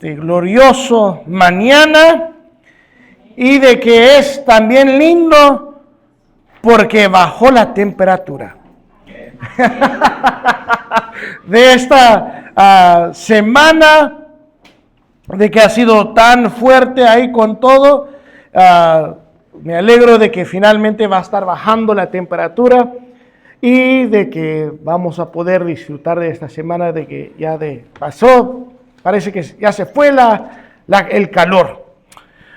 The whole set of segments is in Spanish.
glorioso mañana, y de que es también lindo porque bajó la temperatura de esta semana, de que ha sido tan fuerte ahí con todo. Me alegro de que finalmente va a estar bajando la temperatura y de que vamos a poder disfrutar de esta semana, de que ya pasó, parece que ya se fue el calor.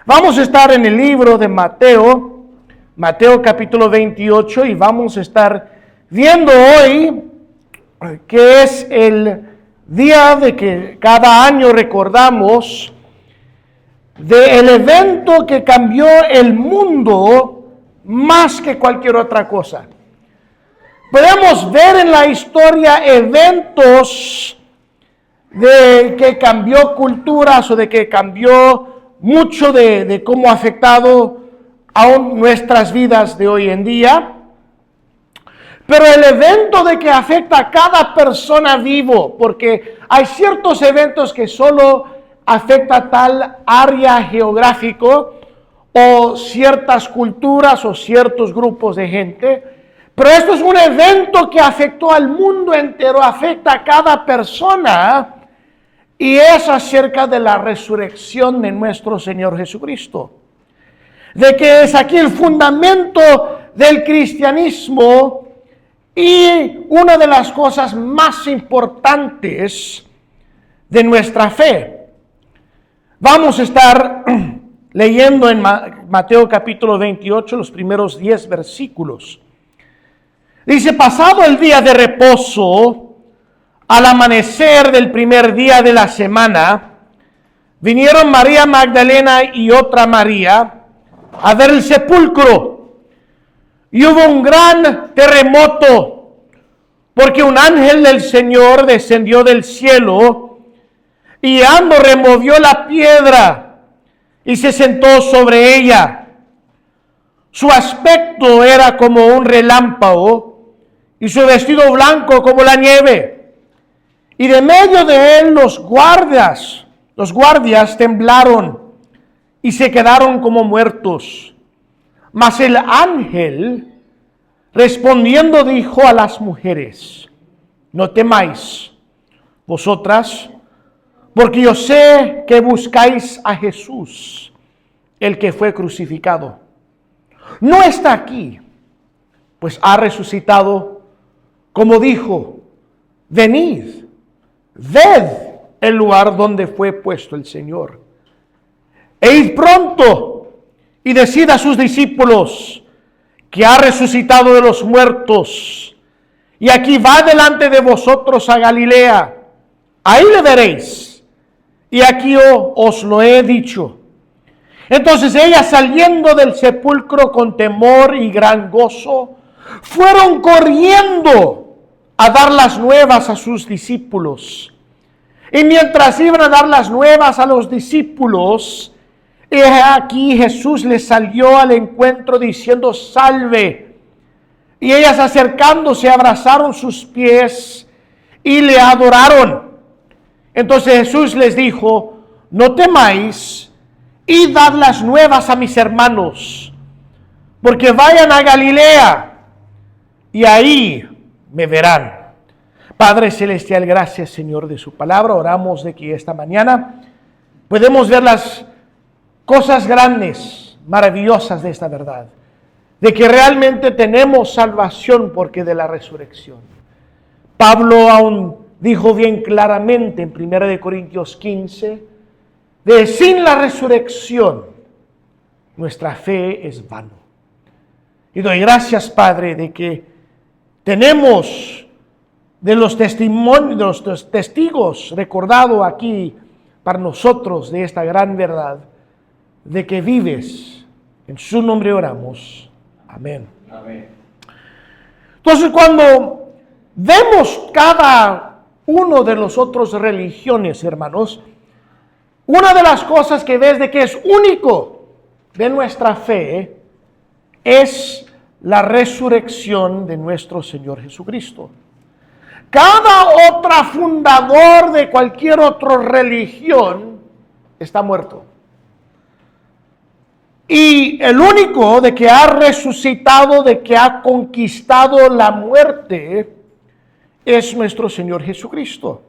Vamos a estar en el libro de Mateo capítulo 28, y vamos a estar viendo hoy que es el día de que cada año recordamos del evento que cambió el mundo más que cualquier otra cosa. Podemos ver en la historia eventos de que cambió culturas o de que cambió mucho de cómo ha afectado aún nuestras vidas de hoy en día. Pero el evento de que afecta a cada persona vivo, porque hay ciertos eventos que solo afecta tal área geográfico o ciertas culturas o ciertos grupos de gente, pero esto es un evento que afectó al mundo entero, afecta a cada persona, y es acerca de la resurrección de nuestro Señor Jesucristo. De que es aquí el fundamento del cristianismo y una de las cosas más importantes de nuestra fe. Vamos a estar leyendo en Mateo capítulo 28 los primeros 10 versículos. Dice: pasado el día de reposo, al amanecer del primer día de la semana, vinieron María Magdalena y otra María a ver el sepulcro. Y hubo un gran terremoto, porque un ángel del Señor descendió del cielo y removió la piedra y se sentó sobre ella. Su aspecto era como un relámpago y su vestido blanco como la nieve. Y de medio de él los guardias temblaron y se quedaron como muertos. Mas el ángel, respondiendo, dijo a las mujeres: no temáis vosotras, porque yo sé que buscáis a Jesús, el que fue crucificado. No está aquí, pues ha resucitado, como dijo. Venid, ved el lugar donde fue puesto el Señor. E id pronto y decid a sus discípulos que ha resucitado de los muertos, y aquí va delante de vosotros a Galilea. Ahí le veréis. Y aquí os lo he dicho. Entonces ellas, saliendo del sepulcro con temor y gran gozo, fueron corriendo a dar las nuevas a sus discípulos. Y mientras iban a dar las nuevas a los discípulos, he aquí Jesús les salió al encuentro diciendo: salve. Y ellas, acercándose, abrazaron sus pies y le adoraron. Entonces Jesús les dijo: no temáis, y dad las nuevas a mis hermanos, porque vayan a Galilea y ahí me verán. Padre celestial, gracias, Señor, de su palabra. Oramos de que esta mañana podemos ver las cosas grandes, maravillosas de esta verdad, de que realmente tenemos salvación porque de la resurrección. Pablo aún dijo bien claramente en 1 Corintios 15, de sin la resurrección nuestra fe es vano. Y doy gracias, Padre, de que tenemos de los testimonios, de los testigos recordado aquí para nosotros de esta gran verdad, de que vives. En su nombre oramos. Amén. Amén. Entonces, cuando vemos cada uno de los otros religiones, hermanos, una de las cosas que ves de que es único de nuestra fe es la resurrección de nuestro Señor Jesucristo. Cada otro fundador de cualquier otra religión está muerto. Y el único de que ha resucitado, de que ha conquistado la muerte, es nuestro Señor Jesucristo.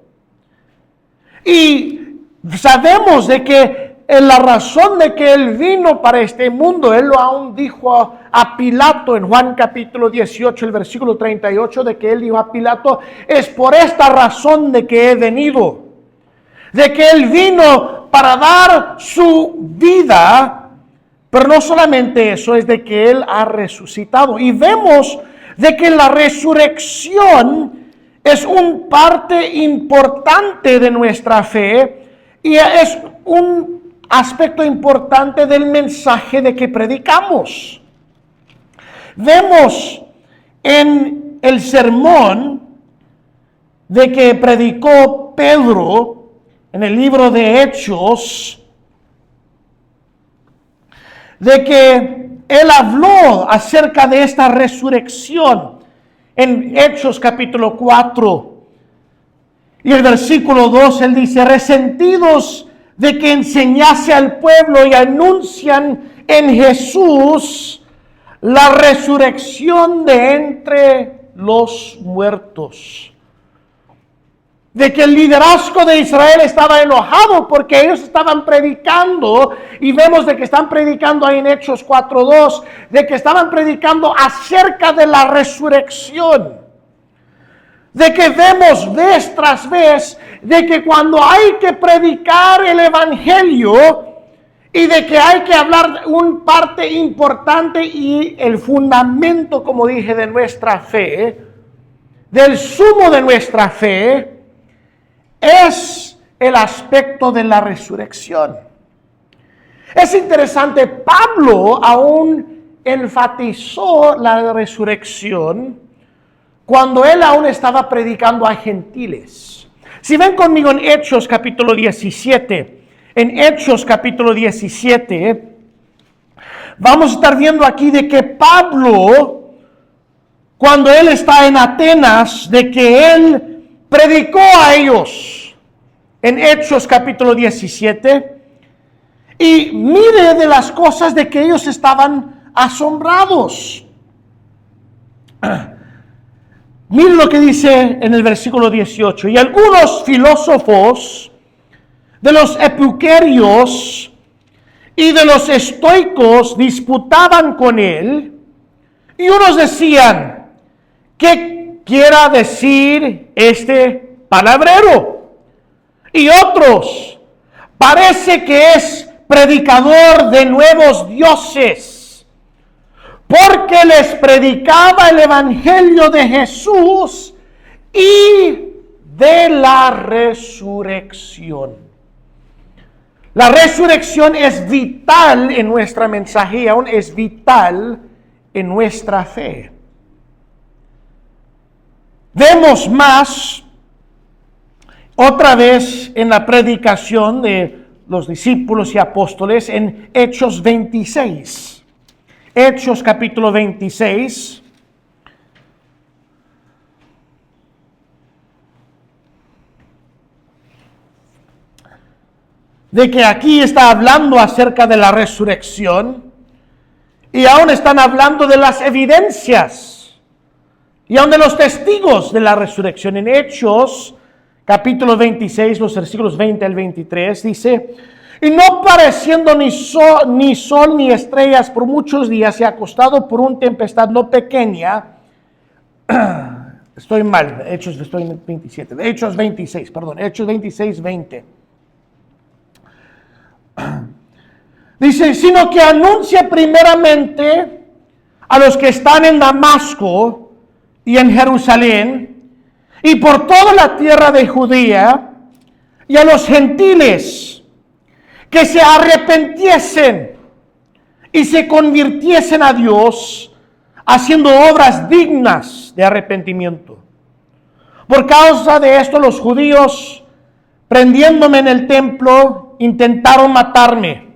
Y sabemos de que la razón de que Él vino para este mundo, Él lo aún dijo a Pilato en Juan capítulo 18, el versículo 38, de que Él dijo a Pilato, es por esta razón de que he venido. De que Él vino para dar su vida. Pero no solamente eso, es de que Él ha resucitado. Y vemos de que la resurrección es un parte importante de nuestra fe y es un aspecto importante del mensaje de que predicamos. Vemos en el sermón de que predicó Pedro en el libro de Hechos, de que él habló acerca de esta resurrección en Hechos capítulo 4 y el versículo 2, él dice, resentidos de que enseñase al pueblo y anuncian en Jesús la resurrección de entre los muertos. De que el liderazgo de Israel estaba enojado porque ellos estaban predicando, y vemos de que están predicando ahí en Hechos 4:2, de que estaban predicando acerca de la resurrección. De que vemos vez tras vez, de que cuando hay que predicar el evangelio, y de que hay que hablar un parte importante y el fundamento, como dije, de nuestra fe, del sumo de nuestra fe, es el aspecto de la resurrección. Es interesante, Pablo aún enfatizó la resurrección cuando él aún estaba predicando a gentiles. Si ven conmigo en Hechos capítulo 17, en Hechos capítulo 17, vamos a estar viendo aquí de que Pablo, cuando él está en Atenas, de que él predicó a ellos en Hechos capítulo 17 y mire de las cosas de que ellos estaban asombrados. Mire lo que dice en el versículo 18. Y algunos filósofos de los epicureos y de los estoicos disputaban con él, y unos decían, ¿qué quiera decir este palabrero? Y otros, parece que es predicador de nuevos dioses, porque les predicaba el evangelio de Jesús y de la resurrección. La resurrección es vital en nuestra mensaje y aún es vital en nuestra fe. Vemos más otra vez en la predicación de los discípulos y apóstoles en Hechos 26. Hechos capítulo 26. De que aquí está hablando acerca de la resurrección y aún están hablando de las evidencias y aún de los testigos de la resurrección. En Hechos, capítulo 26, los versículos 20 al 23, dice, y no pareciendo ni sol ni estrellas por muchos días y acostado por una tempestad no pequeña, estoy mal, estoy en 27, Hechos 26, perdón, Hechos 26, 20. Dice, sino que anuncia primeramente a los que están en Damasco y en Jerusalén, y por toda la tierra de Judea, y a los gentiles, que se arrepintiesen y se convirtiesen a Dios, haciendo obras dignas de arrepentimiento. Por causa de esto, los judíos, prendiéndome en el templo, intentaron matarme.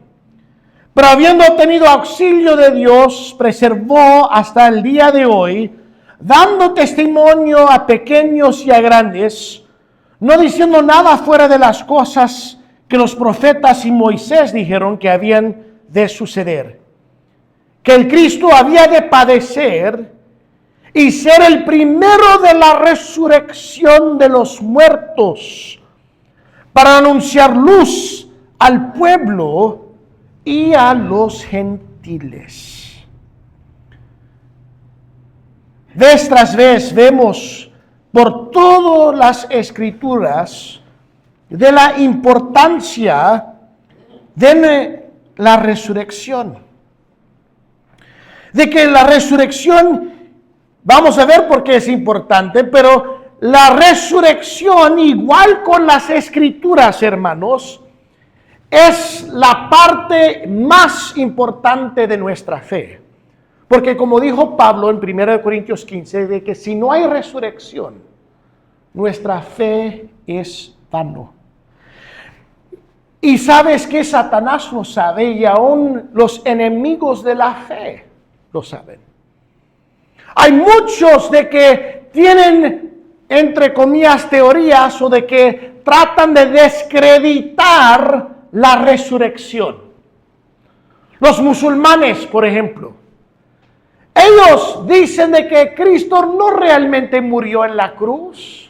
Pero habiendo obtenido auxilio de Dios, preservó hasta el día de hoy, dando testimonio a pequeños y a grandes, no diciendo nada fuera de las cosas que los profetas y Moisés dijeron que habían de suceder. Que el Cristo había de padecer y ser el primero de la resurrección de los muertos, para anunciar luz al pueblo y a los gentiles. Vez tras vez vemos por todas las escrituras de la importancia de la resurrección. De que la resurrección, vamos a ver por qué es importante, pero la resurrección, igual con las escrituras, hermanos, es la parte más importante de nuestra fe. Porque como dijo Pablo en 1 Corintios 15, de que si no hay resurrección, nuestra fe es vano. Y sabes que Satanás lo sabe, y aún los enemigos de la fe lo saben. Hay muchos de que tienen, entre comillas, teorías o de que tratan de descreditar la resurrección. Los musulmanes, por ejemplo, ellos dicen de que Cristo no realmente murió en la cruz,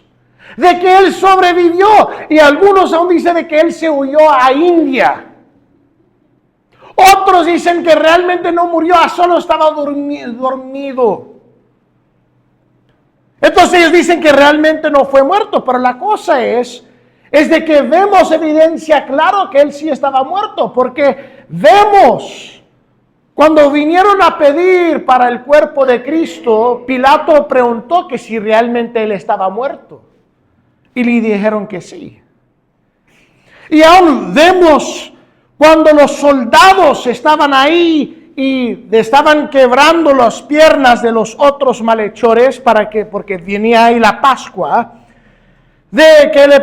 de que Él sobrevivió, y algunos aún dicen de que Él se huyó a India. Otros dicen que realmente no murió, solo estaba dormido. Entonces ellos dicen que realmente no fue muerto, pero la cosa es de que vemos evidencia claro que Él sí estaba muerto, porque vemos cuando vinieron a pedir para el cuerpo de Cristo, Pilato preguntó que si realmente Él estaba muerto, y le dijeron que sí. Y aún vemos cuando los soldados estaban ahí y estaban quebrando las piernas de los otros malhechores porque venía ahí la Pascua, de que le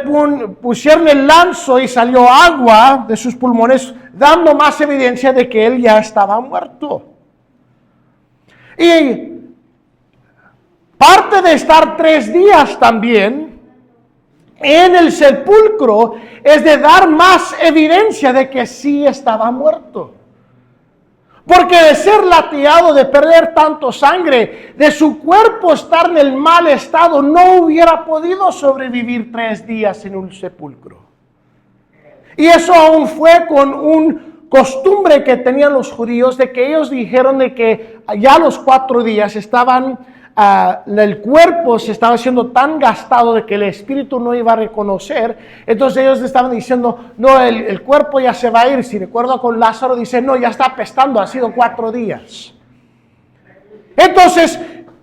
pusieron el lanzo y salió agua de sus pulmones, dando más evidencia de que Él ya estaba muerto. Y parte de estar 3 días también en el sepulcro es de dar más evidencia de que sí estaba muerto. Porque de ser latigado, de perder tanto sangre, de su cuerpo estar en el mal estado, no hubiera podido sobrevivir 3 días en un sepulcro. Y eso aún fue con un costumbre que tenían los judíos, de que ellos dijeron de que ya los 4 días el cuerpo se estaba siendo tan gastado de que el espíritu no iba a reconocer. Entonces ellos estaban diciendo, no, el cuerpo ya se va a ir. Si recuerdo con Lázaro, dice, no, ya está apestando, ha sido 4 días. Entonces,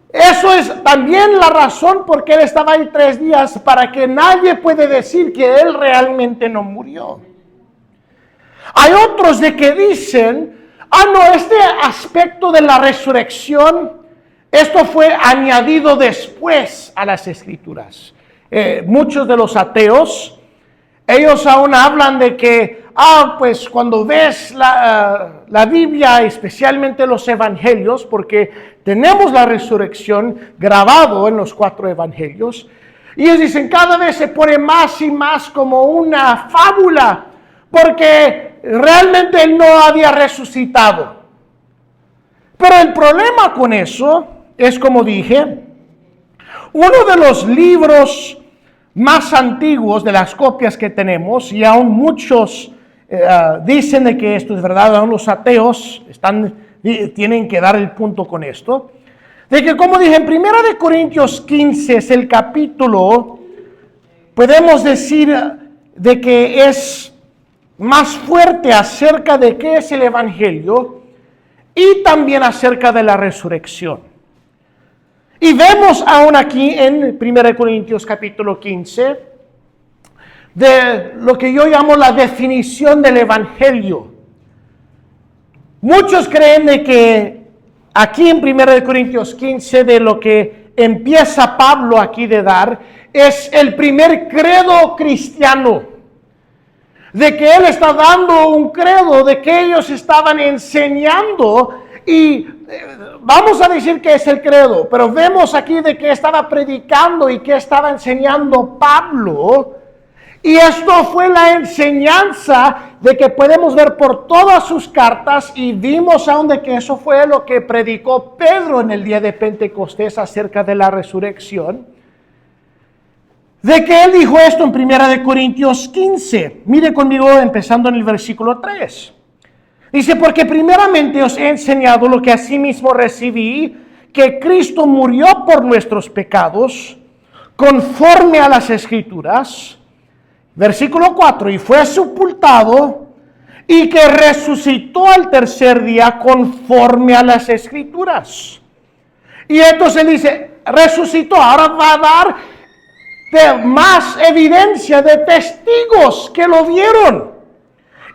eso es también la razón por qué Él estaba ahí 3 días, para que nadie puede decir que Él realmente no murió. Hay otros de que dicen, no, este aspecto de la resurrección, esto fue añadido después a las escrituras. Muchos de los ateos, ellos aún hablan de que, pues cuando ves la Biblia, especialmente los evangelios, porque tenemos la resurrección grabado en los 4 evangelios, y ellos dicen, cada vez se pone más y más como una fábula, porque realmente Él no había resucitado. Pero el problema con eso es, como dije, uno de los libros más antiguos de las copias que tenemos, y aún muchos dicen de que esto es verdad, aún los ateos tienen que dar el punto con esto, de que, como dije, en 1 Corintios 15 es el capítulo, podemos decir de que es más fuerte acerca de qué es el evangelio y también acerca de la resurrección. Y vemos aún aquí en 1 Corintios capítulo 15 de lo que yo llamo la definición del evangelio. Muchos creen de que aquí en 1 Corintios 15 de lo que empieza Pablo aquí de dar es el primer credo cristiano. De que él está dando un credo, de que ellos estaban enseñando y vamos a decir que es el credo, pero vemos aquí de que estaba predicando y que estaba enseñando Pablo. Y esto fue la enseñanza de que podemos ver por todas sus cartas, y vimos aún de que eso fue lo que predicó Pedro en el día de Pentecostés acerca de la resurrección. De que él dijo esto en 1 Corintios 15. Mire conmigo empezando en el versículo 3. Dice, porque primeramente os he enseñado lo que asimismo recibí, que Cristo murió por nuestros pecados, conforme a las Escrituras. Versículo 4, y fue sepultado, y que resucitó al tercer día conforme a las Escrituras. Y entonces él dice, resucitó, ahora va a dar más evidencia de testigos que lo vieron.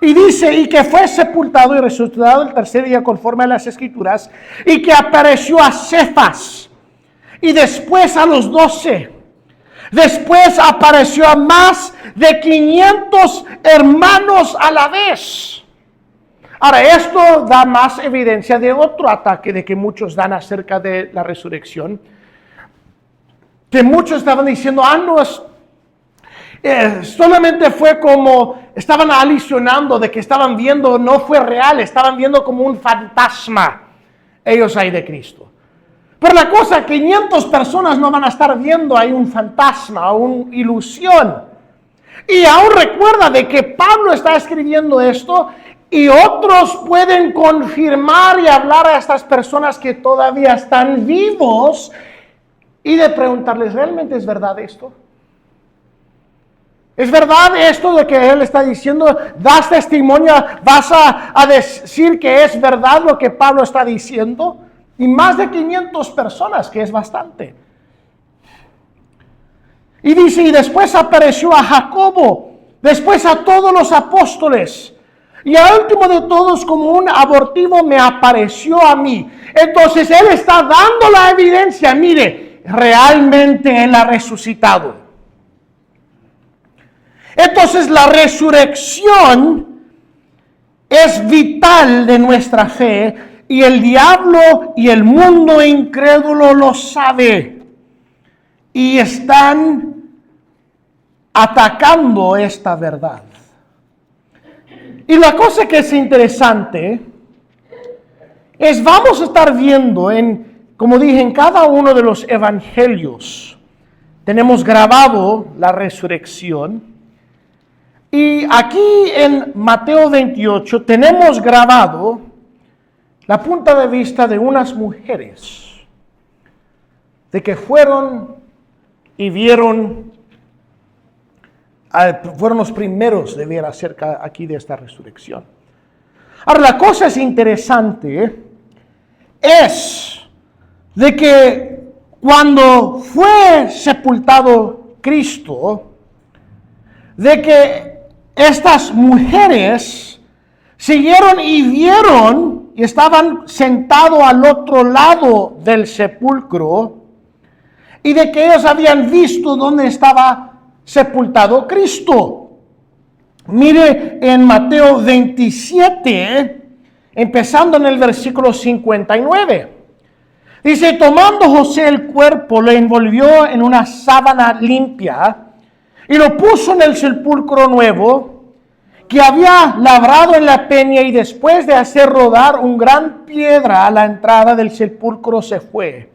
Y dice, y que fue sepultado y resucitado el tercer día conforme a las Escrituras, y que apareció a Cefas, y después a los 12. Después apareció a más de 500 hermanos a la vez. Ahora, esto da más evidencia de otro ataque de que muchos dan acerca de la resurrección. Que muchos estaban diciendo, solamente fue como, estaban alisionando de que estaban viendo, no fue real, estaban viendo como un fantasma ellos ahí de Cristo. Pero la cosa, 500 personas no van a estar viendo ahí un fantasma o una ilusión. Y aún recuerda de que Pablo está escribiendo esto y otros pueden confirmar y hablar a estas personas que todavía están vivos y de preguntarles, ¿realmente es verdad esto? ¿Es verdad esto de que él está diciendo? ¿Das testimonio? ¿Vas a decir que es verdad lo que Pablo está diciendo? Y más de 500 personas, que es bastante. Y dice, y después apareció a Jacobo, después a todos los apóstoles, y al último de todos, como un abortivo, me apareció a mí. Entonces él está dando la evidencia, mire, realmente él ha resucitado. Entonces la resurrección es vital de nuestra fe, y el diablo y el mundo incrédulo lo sabe. Y están atacando esta verdad. Y la cosa que es interesante es, vamos a estar viendo como dije, en cada uno de los evangelios tenemos grabado la resurrección. Y aquí en Mateo 28 tenemos grabado la punta de vista de unas mujeres, de que fueron y vieron, fueron los primeros de ver acerca aquí de esta resurrección. Ahora, la cosa es interesante, es de que cuando fue sepultado Cristo, de que estas mujeres siguieron y vieron y estaban sentados al otro lado del sepulcro, y de que ellos habían visto dónde estaba sepultado Cristo. Mire en Mateo 27, empezando en el versículo 59. Dice, tomando José el cuerpo, lo envolvió en una sábana limpia y lo puso en el sepulcro nuevo que había labrado en la peña, y después de hacer rodar una gran piedra a la entrada del sepulcro se fue.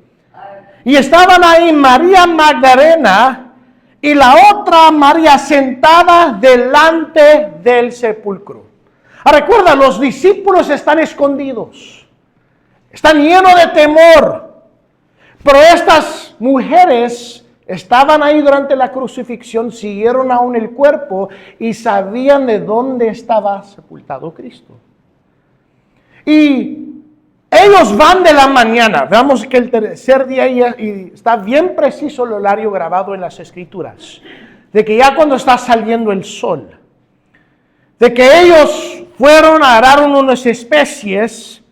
Y estaban ahí María Magdalena y la otra María sentada delante del sepulcro. Recuerda, los discípulos están escondidos, están llenos de temor, pero estas mujeres estaban ahí durante la crucifixión, siguieron aún el cuerpo y sabían de dónde estaba sepultado Cristo. Y ellos van de la mañana, veamos que el tercer día, y está bien preciso el horario grabado en las Escrituras, de que ya cuando está saliendo el sol, de que ellos fueron, agarraron unas especies,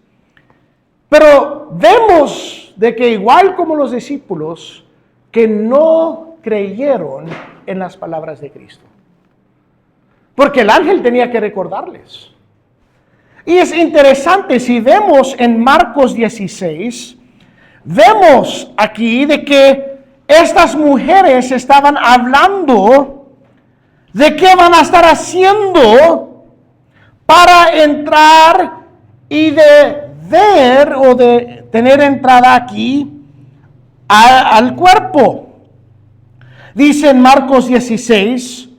pero vemos de que igual como los discípulos, que no creyeron en las palabras de Cristo. Porque el ángel tenía que recordarles. Y es interesante, si vemos en Marcos 16, vemos aquí de que estas mujeres estaban hablando de qué van a estar haciendo para entrar y de ver o de tener entrada aquí al cuerpo. Dice en Marcos 16,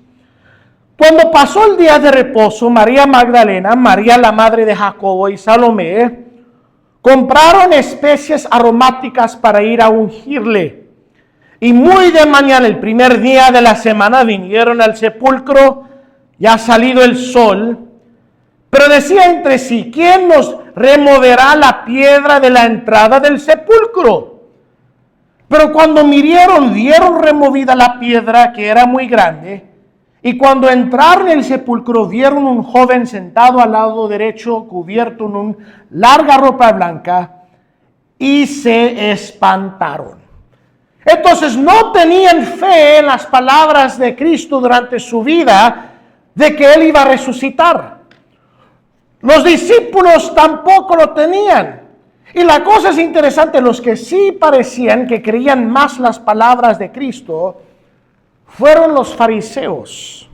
cuando pasó el día de reposo, María Magdalena, María la madre de Jacobo y Salomé compraron especies aromáticas para ir a ungirle. Y muy de mañana, el primer día de la semana, vinieron al sepulcro, ya salido el sol, pero decía entre sí, ¿quién nos removerá la piedra de la entrada del sepulcro? Pero cuando vieron removida la piedra, que era muy grande, y cuando entraron en el sepulcro, vieron un joven sentado al lado derecho, cubierto en una larga ropa blanca, y se espantaron. Entonces no tenían fe en las palabras de Cristo durante su vida, de que Él iba a resucitar. Los discípulos tampoco lo tenían. Y la cosa es interesante, los que sí parecían que creían más las palabras de Cristo, fueron los fariseos.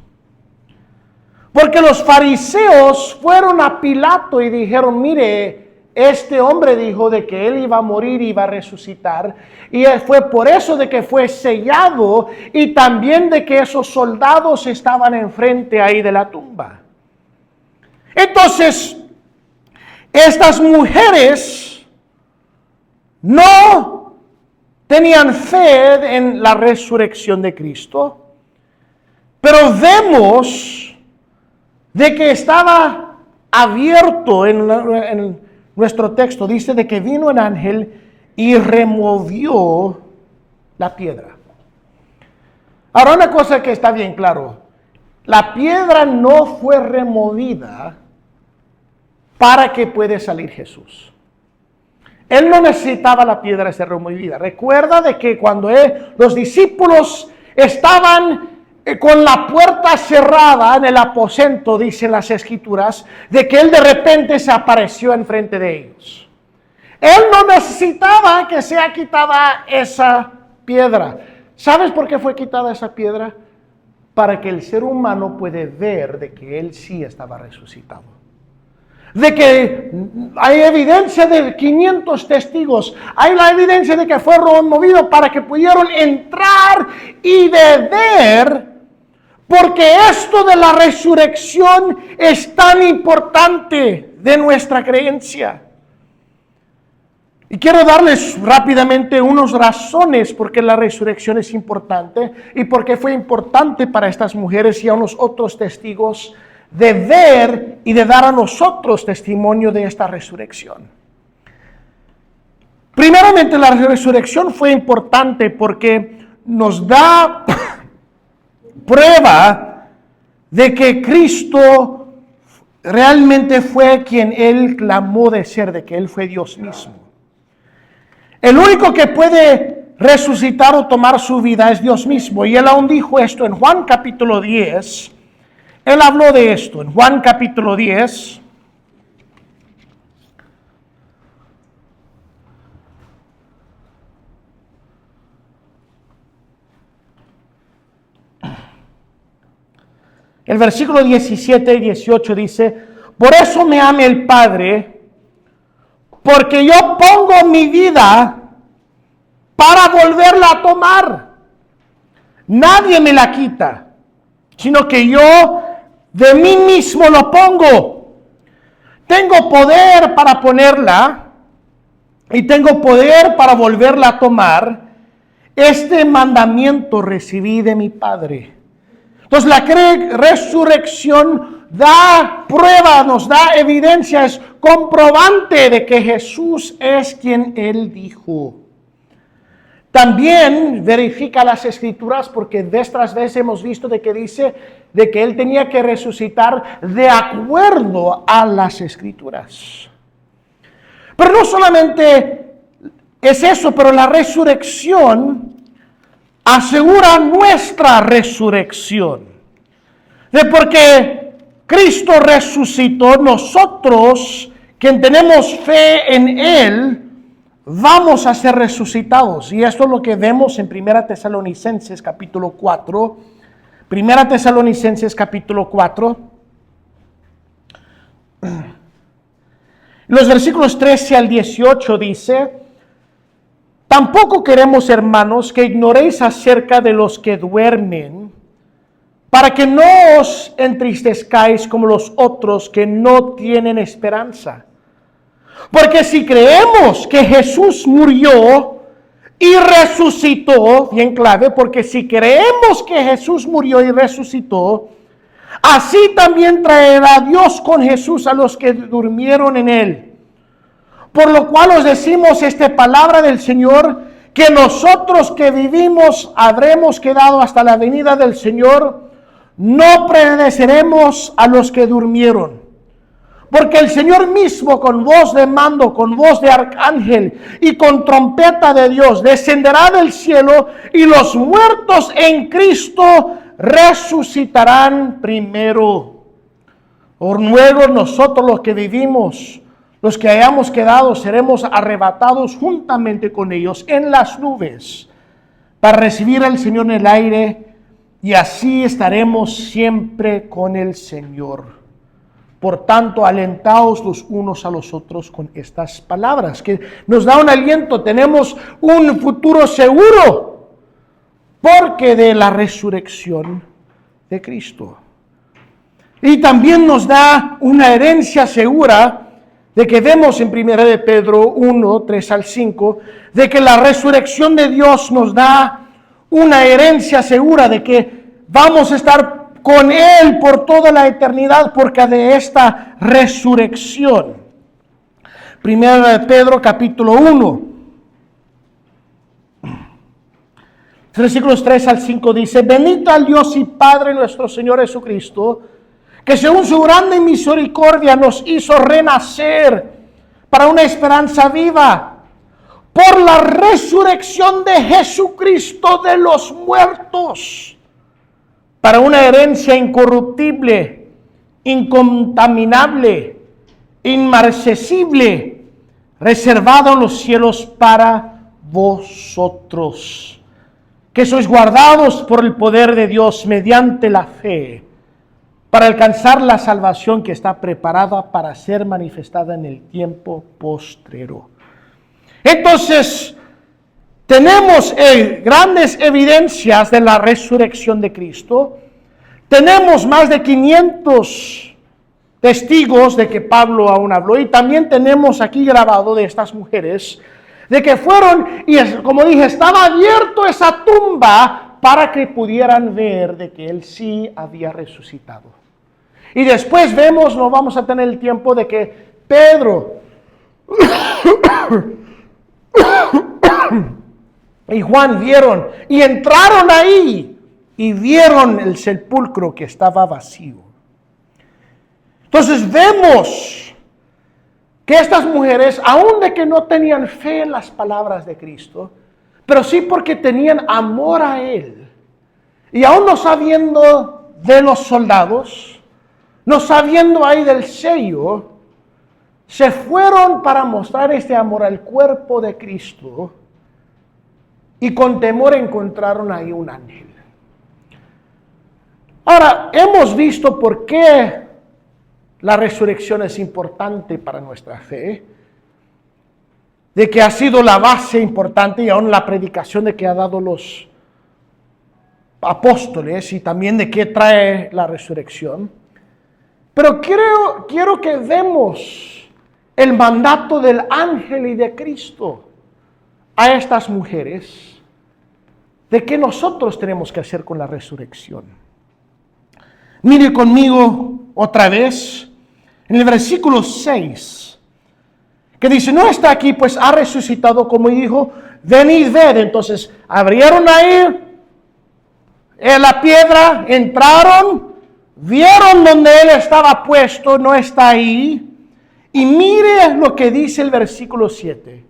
Porque los fariseos fueron a Pilato y dijeron, mire, este hombre dijo de que él iba a morir y iba a resucitar. Y fue por eso de que fue sellado y también de que esos soldados estaban enfrente ahí de la tumba. Entonces, estas mujeres no tenían fe en la resurrección de Cristo, pero vemos de que estaba abierto en nuestro texto, dice de que vino un ángel y removió la piedra. Ahora una cosa que está bien claro, la piedra no fue removida para que pueda salir Jesús. Él no necesitaba la piedra ser removida. Recuerda de que cuando los discípulos estaban con la puerta cerrada en el aposento, dicen las escrituras, de que Él de repente se apareció enfrente de ellos. Él no necesitaba que sea quitada esa piedra. ¿Sabes por qué fue quitada esa piedra? Para que el ser humano puede ver de que Él sí estaba resucitado. De que hay evidencia de 500 testigos, hay la evidencia de que fue removido para que pudieran entrar y de ver, porque esto de la resurrección es tan importante de nuestra creencia. Y quiero darles rápidamente unas razones por qué la resurrección es importante y por qué fue importante para estas mujeres y a unos otros testigos de ver y de dar a nosotros testimonio de esta resurrección. Primeramente, la resurrección fue importante porque nos da prueba de que Cristo realmente fue quien Él clamó de ser, de que Él fue Dios mismo. El único que puede resucitar o tomar su vida es Dios mismo. Y Él aún dijo esto en Juan capítulo 10. Él habló de esto en Juan capítulo 10. El versículo 17 y 18 dice, por eso me ama el Padre, porque yo pongo mi vida para volverla a tomar. Nadie me la quita, sino que yo de mí mismo lo pongo. Tengo poder para ponerla y tengo poder para volverla a tomar. Este mandamiento recibí de mi Padre. Entonces la resurrección da prueba, nos da evidencia, es comprobante de que Jesús es quien Él dijo. También verifica las escrituras porque vez tras vez hemos visto de que dice de que Él tenía que resucitar de acuerdo a las escrituras. Pero no solamente es eso, pero la resurrección asegura nuestra resurrección. Porque Cristo resucitó, nosotros, quien tenemos fe en Él, vamos a ser resucitados. Y esto es lo que vemos en 1 Tesalonicenses capítulo 4. 1 Tesalonicenses capítulo 4. Los versículos 13 al 18 dice: tampoco queremos, hermanos, que ignoréis acerca de los que duermen, para que no os entristezcáis como los otros que no tienen esperanza. Porque si creemos que Jesús murió y resucitó, bien clave, porque si creemos que Jesús murió y resucitó, así también traerá Dios con Jesús a los que durmieron en Él. Por lo cual os decimos esta palabra del Señor, que nosotros que vivimos habremos quedado hasta la venida del Señor, no prevaleceremos a los que durmieron. Porque el Señor mismo, con voz de mando, con voz de arcángel y con trompeta de Dios, descenderá del cielo, y los muertos en Cristo resucitarán primero. Por luego nosotros los que vivimos, los que hayamos quedado, seremos arrebatados juntamente con ellos en las nubes para recibir al Señor en el aire, y así estaremos siempre con el Señor. Por tanto, alentaos los unos a los otros con estas palabras, que nos da un aliento. Tenemos un futuro seguro, porque de la resurrección de Cristo. Y también nos da una herencia segura, de que vemos en 1 de Pedro 1, 3 al 5, de que la resurrección de Dios nos da una herencia segura, de que vamos a estar con Él por toda la eternidad, porque de esta resurrección. 1 de Pedro capítulo 1, versículos 3 al 5 dice: bendito al Dios y Padre nuestro Señor Jesucristo, que según su grande misericordia nos hizo renacer para una esperanza viva, por la resurrección de Jesucristo de los muertos, para una herencia incorruptible, incontaminable, inmarcesible, reservado en los cielos para vosotros, que sois guardados por el poder de Dios mediante la fe, para alcanzar la salvación que está preparada para ser manifestada en el tiempo postrero. Entonces, tenemos grandes evidencias de la resurrección de Cristo. Tenemos más de 500 testigos de que Pablo aún habló, y también tenemos aquí grabado de estas mujeres, de que fueron, y como dije, estaba abierto esa tumba para que pudieran ver de que él sí había resucitado. Y después vemos, no vamos a tener el tiempo, de que Pedro y Juan vieron y entraron ahí y vieron el sepulcro que estaba vacío. Entonces vemos que estas mujeres, aun de que no tenían fe en las palabras de Cristo, pero sí porque tenían amor a Él, y aún no sabiendo de los soldados, no sabiendo ahí del sello, se fueron para mostrar este amor al cuerpo de Cristo, y con temor encontraron ahí un ángel. Ahora, hemos visto por qué la resurrección es importante para nuestra fe, de que ha sido la base importante, y aún la predicación de que ha dado los apóstoles, y también de qué trae la resurrección. Pero quiero que vemos el mandato del ángel y de Cristo a estas mujeres, de qué nosotros tenemos que hacer con la resurrección. Mire conmigo otra vez en el versículo 6, que dice: no está aquí, pues ha resucitado, como dijo, venid, ved. Entonces abrieron ahí la piedra, entraron, vieron donde él estaba puesto, no está ahí. Y mire lo que dice el versículo 7.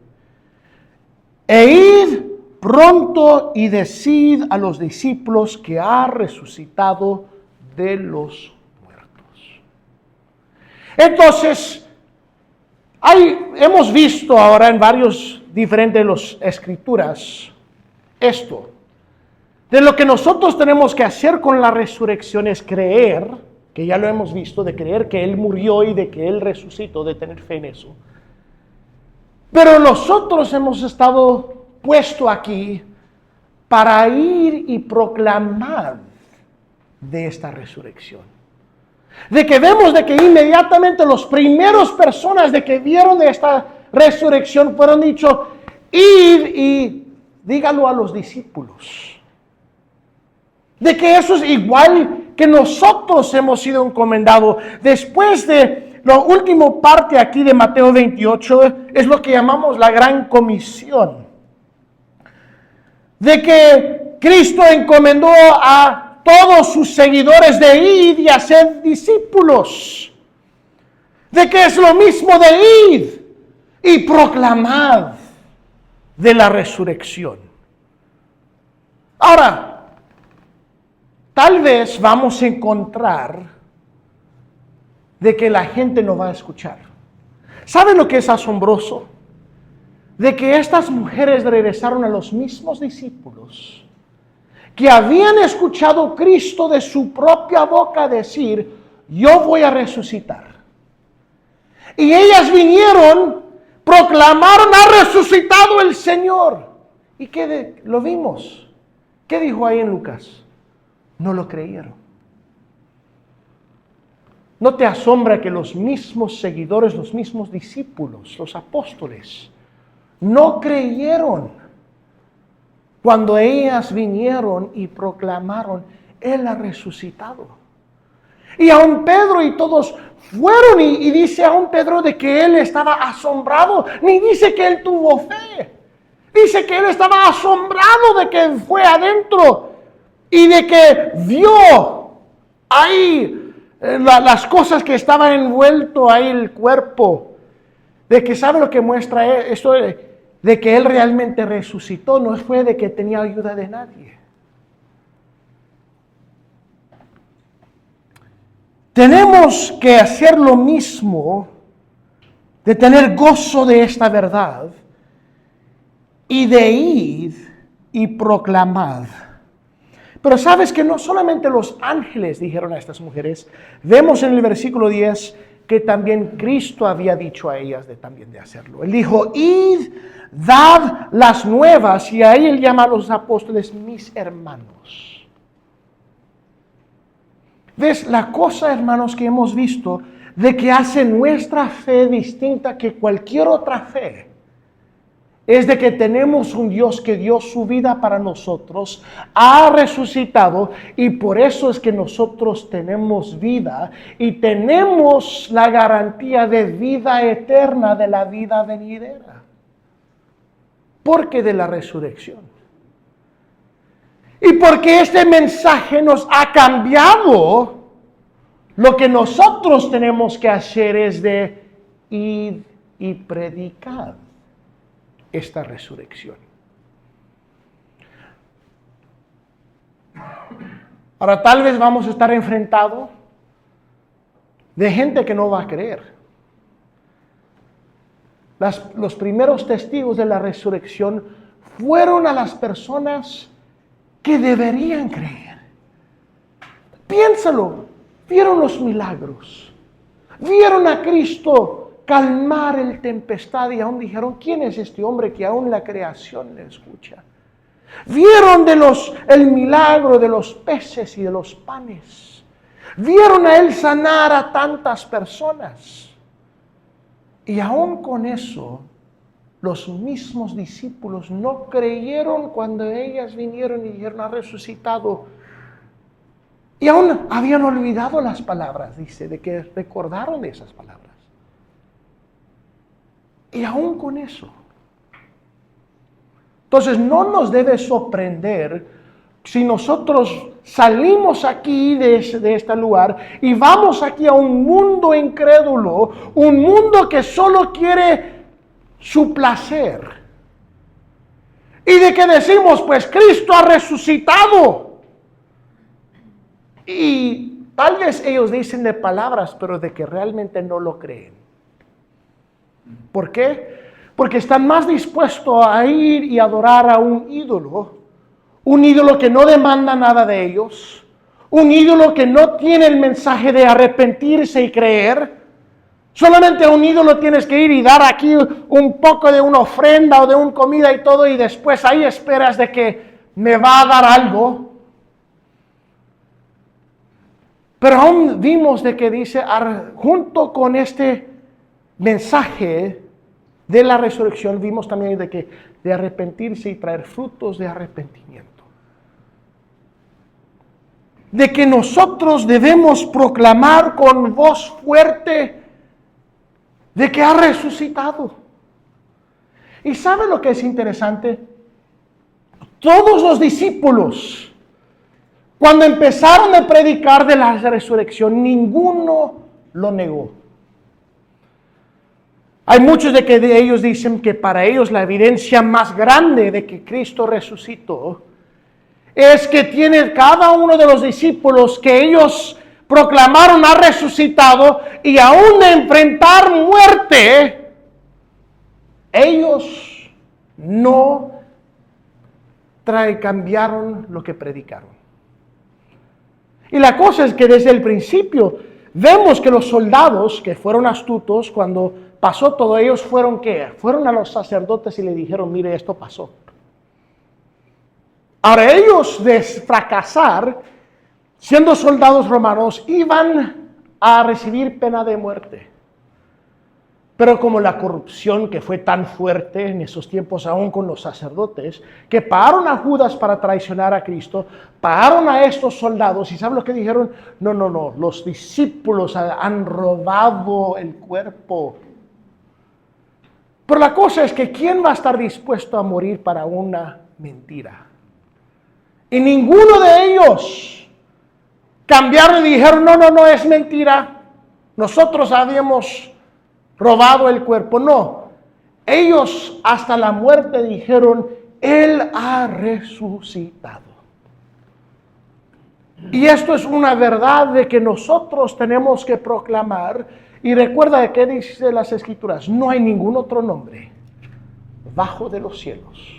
E id pronto y decid a los discípulos que ha resucitado de los muertos. Entonces, hemos visto ahora en varios diferentes los escrituras esto. De lo que nosotros tenemos que hacer con la resurrección es creer, que ya lo hemos visto, de creer que Él murió y de que Él resucitó, de tener fe en eso. Pero nosotros hemos estado puesto aquí para ir y proclamar de esta resurrección. De que vemos de que inmediatamente los primeros personas de que vieron de esta resurrección fueron dicho, id y dígalo a los discípulos. De que eso es igual que nosotros hemos sido encomendados. Después de la última parte aquí de Mateo 28, es lo que llamamos la gran comisión. De que Cristo encomendó a todos sus seguidores de ir y hacer discípulos. De que es lo mismo de ir y proclamar de la resurrección. Ahora, tal vez vamos a encontrar de que la gente no va a escuchar. ¿Saben lo que es asombroso? De que estas mujeres regresaron a los mismos discípulos que habían escuchado a Cristo de su propia boca decir, yo voy a resucitar. Y ellas vinieron, proclamaron, ha resucitado el Señor. ¿Y qué lo vimos? ¿Qué dijo ahí en Lucas? No lo creyeron. ¿No te asombra que los mismos seguidores, los mismos discípulos, los apóstoles, no creyeron cuando ellas vinieron y proclamaron, Él ha resucitado? Y aún Pedro y todos fueron y dice aún Pedro de que él estaba asombrado, ni dice que él tuvo fe. Dice que él estaba asombrado de que fue adentro y de que vio ahí las cosas que estaban envuelto ahí el cuerpo. De que sabe lo que muestra esto de que él realmente resucitó, no fue de que tenía ayuda de nadie. Tenemos que hacer lo mismo, de tener gozo de esta verdad y de ir y proclamar. Pero sabes que no solamente los ángeles dijeron a estas mujeres, vemos en el versículo 10 que también Cristo había dicho a ellas también de hacerlo. Él dijo, id, dad las nuevas, y ahí él llama a los apóstoles mis hermanos. ¿Ves la cosa, hermanos, que hemos visto de que hace nuestra fe distinta que cualquier otra fe? Es de que tenemos un Dios que dio su vida para nosotros, ha resucitado, y por eso es que nosotros tenemos vida y tenemos la garantía de vida eterna, de la vida venidera. Porque de la resurrección. Y porque este mensaje nos ha cambiado, lo que nosotros tenemos que hacer es de ir y predicar esta resurrección. Ahora tal vez vamos a estar enfrentados de gente que no va a creer. Los primeros testigos de la resurrección fueron a las personas que deberían creer. Piénsalo, vieron los milagros, vieron a Cristo calmar el tempestad y aún dijeron, ¿quién es este hombre que aún la creación le escucha? Vieron el milagro de los peces y de los panes. Vieron a él sanar a tantas personas. Y aún con eso, los mismos discípulos no creyeron cuando ellas vinieron y dijeron, ha resucitado. Y aún habían olvidado las palabras, dice, de que recordaron esas palabras. Y aún con eso. Entonces no nos debe sorprender si nosotros salimos aquí de este lugar y vamos aquí a un mundo incrédulo, un mundo que solo quiere su placer. Y de que decimos, pues Cristo ha resucitado. Y Tal vez ellos dicen de palabras, pero de que realmente no lo creen. ¿Por qué? Porque están más dispuestos a ir y adorar a un ídolo que no demanda nada de ellos, un ídolo que no tiene el mensaje de arrepentirse y creer. Solamente a un ídolo tienes que ir y dar aquí un poco de una ofrenda o de una comida y todo, y después ahí esperas de que me va a dar algo. Pero aún vimos de que dice, junto con este mensaje de la resurrección, vimos también de arrepentirse y traer frutos de arrepentimiento. De que nosotros debemos proclamar con voz fuerte de que ha resucitado. ¿Y sabe lo que es interesante? Todos los discípulos, cuando empezaron a predicar de la resurrección, ninguno lo negó. Hay muchos de ellos dicen que para ellos la evidencia más grande de que Cristo resucitó es que tiene cada uno de los discípulos que ellos proclamaron ha resucitado, y aún de enfrentar muerte, ellos no cambiaron lo que predicaron. Y la cosa es que desde el principio vemos que los soldados que fueron astutos, cuando pasó todo, ellos fueron ¿qué? Fueron a los sacerdotes y le dijeron, mire, esto pasó. Ahora ellos, de fracasar, siendo soldados romanos, iban a recibir pena de muerte. Pero como la corrupción que fue tan fuerte en esos tiempos, aún con los sacerdotes, que pagaron a Judas para traicionar a Cristo, pagaron a estos soldados, y ¿saben lo que dijeron? No, los discípulos han robado el cuerpo. Pero la cosa es que ¿quién va a estar dispuesto a morir para una mentira? Y ninguno de ellos cambiaron y dijeron, no, es mentira. Nosotros habíamos robado el cuerpo. No, ellos hasta la muerte dijeron, Él ha resucitado. Y esto es una verdad de que nosotros tenemos que proclamar. Y recuerda de qué dice las Escrituras, no hay ningún otro nombre bajo de los cielos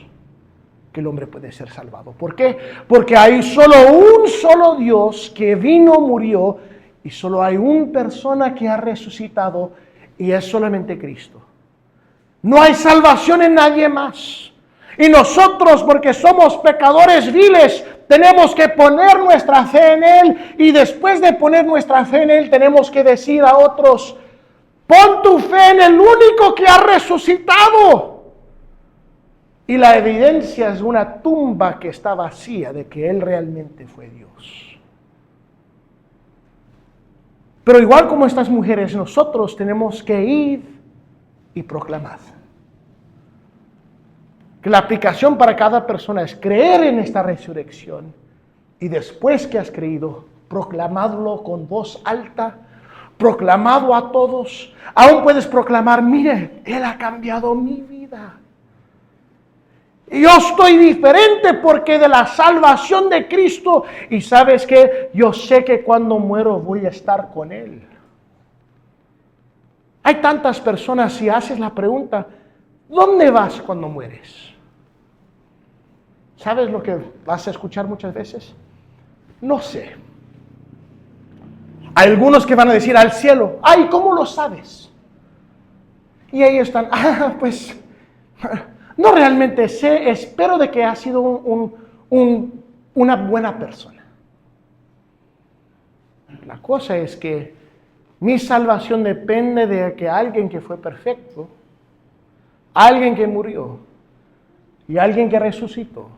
que el hombre puede ser salvado. ¿Por qué? Porque hay solo un solo Dios que vino, murió, y solo hay una persona que ha resucitado, y es solamente Cristo. No hay salvación en nadie más. Y nosotros, porque somos pecadores viles, tenemos que poner nuestra fe en Él, y después de poner nuestra fe en Él, tenemos que decir a otros, pon tu fe en el único que ha resucitado. Y la evidencia es una tumba que está vacía de que Él realmente fue Dios. Pero igual como estas mujeres, nosotros tenemos que ir y proclamar. Que la aplicación para cada persona es creer en esta resurrección, y después que has creído, proclamadlo con voz alta, proclamado a todos. Aún puedes proclamar, mire, Él ha cambiado mi vida. Yo estoy diferente porque de la salvación de Cristo. Y ¿sabes qué? Yo sé que cuando muero voy a estar con Él. Hay tantas personas, si haces la pregunta, ¿dónde vas cuando mueres? ¿Sabes lo que vas a escuchar muchas veces? No sé. Hay algunos que van a decir al cielo. Ay, ¿cómo lo sabes? Y ahí están, pues... No realmente sé, espero de que ha sido una buena persona. La cosa es que mi salvación depende de que alguien que fue perfecto, alguien que murió y alguien que resucitó.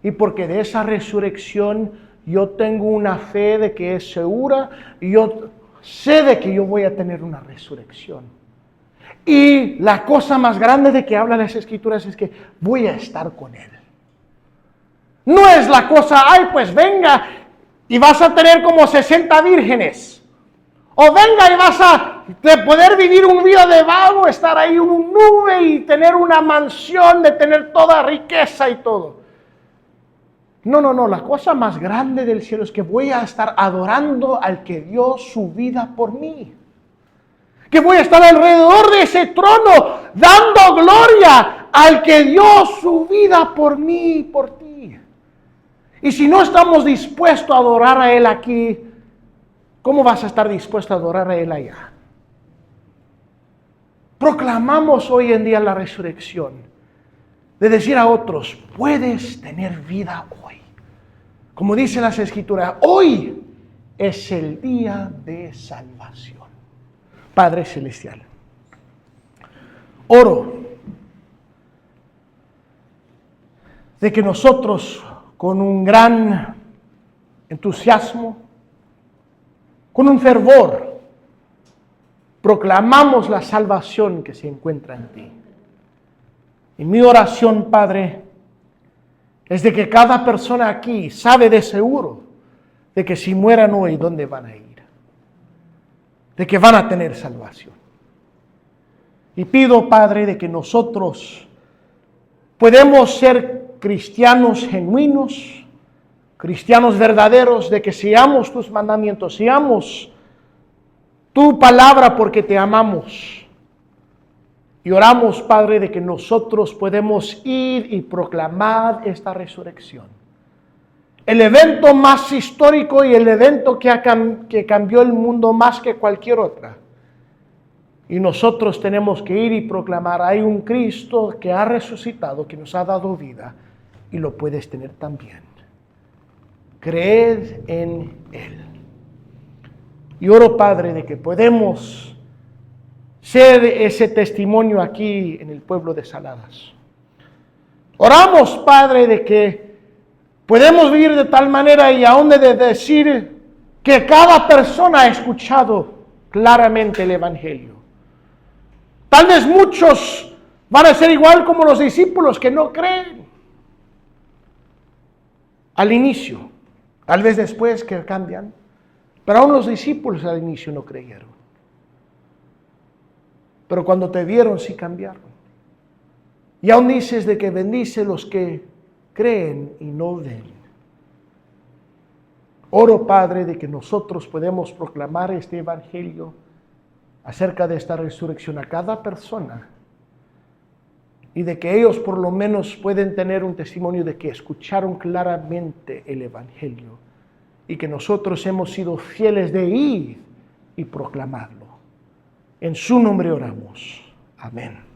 Y porque de esa resurrección yo tengo una fe de que es segura, y yo sé de que yo voy a tener una resurrección. Y la cosa más grande de que hablan las Escrituras es que voy a estar con Él. No es la cosa, ay, pues venga y vas a tener como 60 vírgenes. O venga y vas a poder vivir un vida de vago, estar ahí en una nube y tener una mansión, de tener toda riqueza y todo. No, la cosa más grande del cielo es que voy a estar adorando al que dio su vida por mí. Que voy a estar alrededor de ese trono dando gloria al que dio su vida por mí y por ti. Y si no estamos dispuestos a adorar a Él aquí, ¿cómo vas a estar dispuesto a adorar a Él allá? Proclamamos hoy en día la resurrección, de decir a otros, puedes tener vida hoy. Como dice las Escrituras, hoy es el día de salvación. Padre Celestial, oro de que nosotros con un gran entusiasmo, con un fervor, proclamamos la salvación que se encuentra en ti. Y mi oración, Padre, es de que cada persona aquí sabe de seguro de que si mueran hoy, ¿dónde van a ir? De que van a tener salvación. Y pido, Padre, de que nosotros podemos ser cristianos genuinos, cristianos verdaderos, de que seamos tus mandamientos, seamos tu palabra porque te amamos. Y oramos, Padre, de que nosotros podemos ir y proclamar esta resurrección. El evento más histórico y el evento que cambió el mundo más que cualquier otra. Y nosotros tenemos que ir y proclamar, hay un Cristo que ha resucitado, que nos ha dado vida, y lo puedes tener también. Creed en Él. Y oro, Padre, de que podemos ser ese testimonio aquí en el pueblo de Saladas. Oramos, Padre, de que podemos vivir de tal manera y aún de decir que cada persona ha escuchado claramente el Evangelio. Tal vez muchos van a ser igual como los discípulos que no creen al inicio, tal vez después que cambian, pero aún los discípulos al inicio no creyeron. Pero cuando te vieron sí cambiaron. Y aún dices de que bendice los que creen y no ven. Oro, Padre, de que nosotros podemos proclamar este evangelio acerca de esta resurrección a cada persona y de que ellos por lo menos pueden tener un testimonio de que escucharon claramente el evangelio y que nosotros hemos sido fieles de ir y proclamarlo. En su nombre oramos. Amén.